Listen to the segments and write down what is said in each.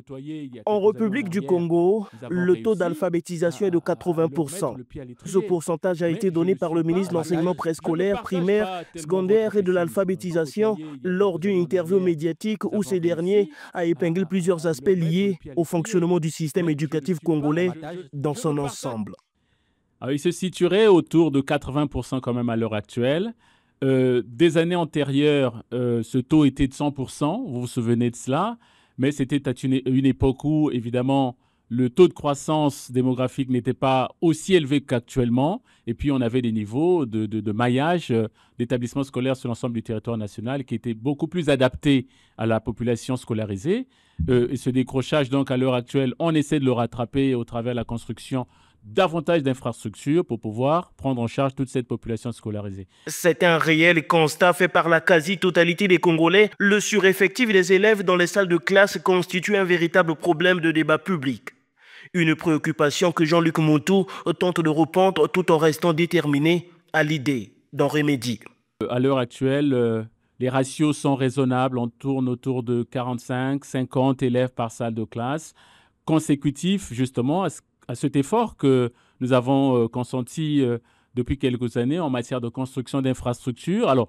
côtoyé il y a En quelques années en République du arrière, Congo, nous avons le taux réussi d'alphabétisation est de à leur mettre 80%. le pied à Ce l'étrier. pourcentage a Mais été je donné ne par suis le pas, ministre de l'Enseignement je ne préscolaire, partage primaire, pas tellement votre secondaire et de pessimisme. Nous avons l'alphabétisation côtoyé il y a lors quelques d'une années en interview arrière, médiatique nous où avons ce dernier réussi a épinglé plusieurs aspects leur mettre le liés pied à au l'étrier. fonctionnement du système Mais je ne éducatif suis pas, congolais dans je ne son partage. ensemble. Alors, il se situerait autour de 80% quand même à l'heure actuelle. Des années antérieures, ce taux était de 100%, vous vous souvenez de cela, mais c'était à une époque où, évidemment, le taux de croissance démographique n'était pas aussi élevé qu'actuellement, et puis on avait des niveaux de maillage d'établissements scolaires sur l'ensemble du territoire national qui étaient beaucoup plus adaptés à la population scolarisée. Et ce décrochage, donc, à l'heure actuelle, on essaie de le rattraper au travers de la construction davantage d'infrastructures pour pouvoir prendre en charge toute cette population scolarisée. C'est un réel constat fait par la quasi-totalité des Congolais. Le sureffectif des élèves dans les salles de classe constitue un véritable problème de débat public. Une préoccupation que Jean-Luc Moutou tente de répondre tout en restant déterminé à l'idée d'en remédier. À l'heure actuelle, les ratios sont raisonnables. On tourne autour de 45, 50 élèves par salle de classe, consécutifs justement à cet effort que nous avons consenti depuis quelques années en matière de construction d'infrastructures. Alors,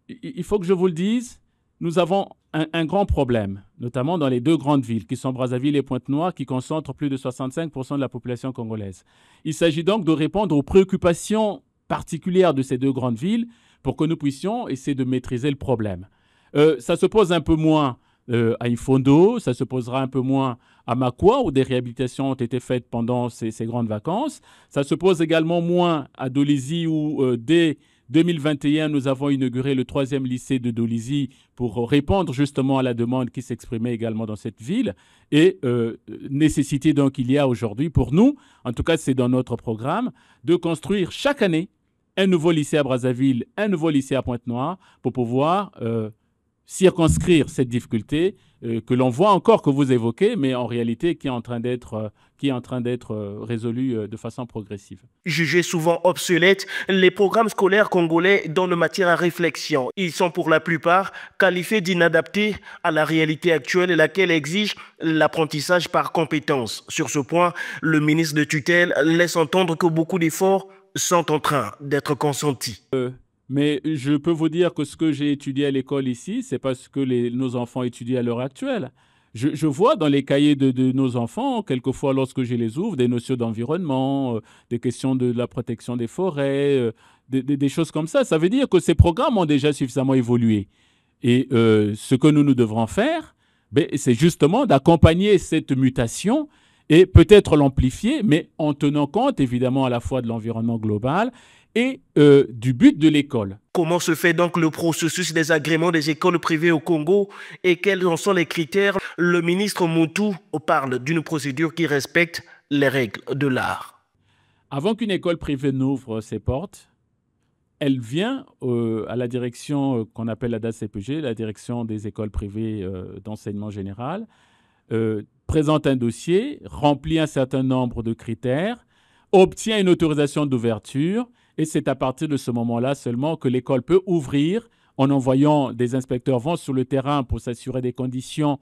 il faut que je vous le dise, nous avons un grand problème, notamment dans les deux grandes villes, qui sont Brazzaville et Pointe-Noire, qui concentrent plus de 65% de la population congolaise. Il s'agit donc de répondre aux préoccupations particulières de ces deux grandes villes pour que nous puissions essayer de maîtriser le problème. Ça se pose un peu moins à Ifondo, ça se posera un peu moins à Makwa, où des réhabilitations ont été faites pendant ces grandes vacances. Ça se pose également moins à Dolisie, où dès 2021, nous avons inauguré le 3e lycée de Dolisie pour répondre justement à la demande qui s'exprimait également dans cette ville. Et nécessité donc il y a aujourd'hui pour nous, en tout cas c'est dans notre programme, de construire chaque année un nouveau lycée à Brazzaville, un nouveau lycée à Pointe-Noire pour pouvoir circonscrire cette difficulté que l'on voit encore, que vous évoquez, mais en réalité qui est en train d'être résolue de façon progressive. Jugés souvent obsolètes, les programmes scolaires congolais donnent matière à réflexion. Ils sont pour la plupart qualifiés d'inadaptés à la réalité actuelle, laquelle exige l'apprentissage par compétence. Sur ce point, le ministre de tutelle laisse entendre que beaucoup d'efforts sont en train d'être consentis. Mais je peux vous dire que ce que j'ai étudié à l'école ici, c'est pas ce que nos enfants étudient à l'heure actuelle. Je vois dans les cahiers de nos enfants, quelquefois lorsque je les ouvre, des notions d'environnement, des questions de la protection des forêts, des choses comme ça. Ça veut dire que ces programmes ont déjà suffisamment évolué. Et ce que nous devrons faire, c'est justement d'accompagner cette mutation et peut-être l'amplifier, mais en tenant compte évidemment à la fois de l'environnement global et du but de l'école. Comment se fait donc le processus des agréments des écoles privées au Congo et quels en sont les critères? Le ministre Moutou parle d'une procédure qui respecte les règles de l'art. Avant qu'une école privée n'ouvre ses portes, elle vient à la direction qu'on appelle la DACPG, la direction des écoles privées d'enseignement général, présente un dossier, remplit un certain nombre de critères, obtient une autorisation d'ouverture. Et c'est à partir de ce moment-là seulement que l'école peut ouvrir en envoyant des inspecteurs vont sur le terrain pour s'assurer des conditions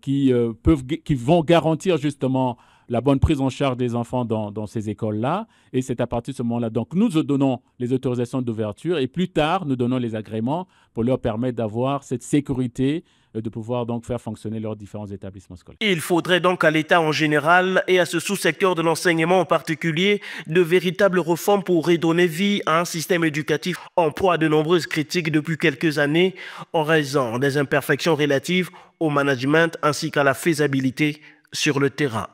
qui vont garantir justement la bonne prise en charge des enfants dans ces écoles-là. Et c'est à partir de ce moment-là. Donc, nous donnons les autorisations d'ouverture et plus tard, nous donnons les agréments pour leur permettre d'avoir cette sécurité de pouvoir donc faire fonctionner leurs différents établissements scolaires. Il faudrait donc à l'État en général et à ce sous-secteur de l'enseignement en particulier de véritables réformes pour redonner vie à un système éducatif en proie à de nombreuses critiques depuis quelques années en raison des imperfections relatives au management ainsi qu'à la faisabilité sur le terrain.